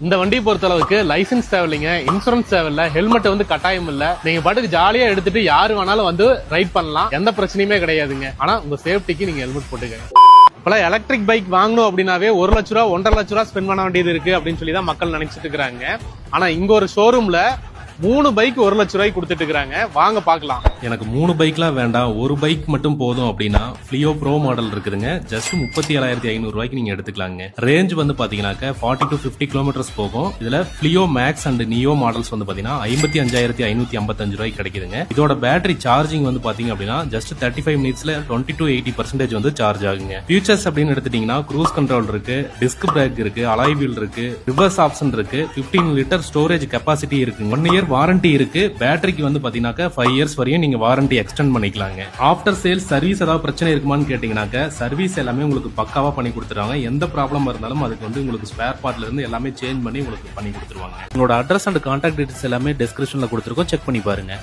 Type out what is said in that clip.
இந்த வண்டியை பொறுத்த அளவுக்கு லைசன்ஸ் தேவையில்லைங்க, இன்சூரன்ஸ் தேவையில்ல, ஹெல்மெட் வந்து கட்டாயம் இல்ல. நீங்க பாட்டுக்கு ஜாலியா எடுத்துட்டு யாரு வேணாலும் வந்து ரைட் பண்ணலாம், எந்த பிரச்சனையுமே கிடையாதுங்க. ஆனா உங்க சேஃப்டிக்கு நீங்க ஹெல்மெட் போட்டுக்கங்க. இப்பெல்லாம் எலக்ட்ரிக் பைக் வாங்கணும் அப்படின்னாவே 1 லட்ச ரூபா 1.5 லட்ச ரூபா ஸ்பெண்ட் பண்ண வேண்டியது இருக்கு அப்படின்னு சொல்லி தான் மக்கள் நினைச்சிட்டு இருக்காங்க. ஆனா இங்க ஒரு ஷோரூம்ல 3 பைக் 1 லட்ச ரூபாய்க்கு கொடுத்துட்டு இருக்காங்க. வாங்க பாக்கலாம். எனக்கு 3 பைக்லாம் வேண்டாம், ஒரு பைக் மட்டும் போதும் அப்படின்னா ஃபிளியோ ப்ரோ மாடல் இருக்குதுங்க. ஜஸ்ட் 37,500 ரூபாய்க்கு நீங்க எடுத்துக்கலாங்க. ரேஞ்ச் வந்து பாத்தீங்கன்னாக்க 40 to 50 கிலோமீட்டர்ஸ் போகும். இதுல ஃபிளியோ மேக்ஸ் அண்ட் நியோ மாடல்ஸ் வந்து பாத்தீங்கன்னா 55,555 ரூபாய்க்கு கிடைக்குதுங்க. இதோட பேட்டரி சார்ஜிங் வந்து பாத்தீங்க அப்படின்னா ஜஸ்ட் 35 மினிட்ஸ்ல 20 to 80% வந்து சார்ஜ் ஆகுங்க. ஃபியூச்சர்ஸ் அப்படின்னு எடுத்துட்டீங்கன்னா க்ரூஸ் கண்ட்ரோல் இருக்கு, டிஸ்க் பிரேக் இருக்கு, அலாய் வீல் இருக்கு, ரிவர்ஸ் ஆப்ஷன் இருக்கு, 15 லிட்டர் ஸ்டோரேஜ் கெப்பாசிட்டி இருக்கு, 1 இயர் வாரண்டி இருக்கு. பேட்டரிக்கு வந்து பாத்தீங்கன்னா 5 இயர்ஸ் வரையும் நீங்க வாரண்டி எக்ஸ்டெண்ட் பண்ணிக்கலாங்க. ஆஃப்டர் சேல்ஸ் சர்வீஸ் ஏதாவது பிரச்சனை இருக்குமான்னு கேட்டீங்கன்னாக்க சர்வீஸ் எல்லாமே உங்களுக்கு பக்காவா பண்ணி கொடுத்துருவாங்க. எந்த ப்ராப்ளம் இருந்தாலும் அதுக்கு வந்து உங்களுக்கு ஸ்பேர் பார்ட்ல இருந்து எல்லாமே சேஞ்ச் பண்ணி உங்களுக்கு பண்ணி கொடுத்துருவாங்க. உங்களோட அட்ரஸ் அண்ட் கான்டாக்ட் டீடைல்ஸ் எல்லாமே டிஸ்கிரிப்ஷன்ல கொடுத்துருக்கோம், செக் பண்ணி பாருங்க.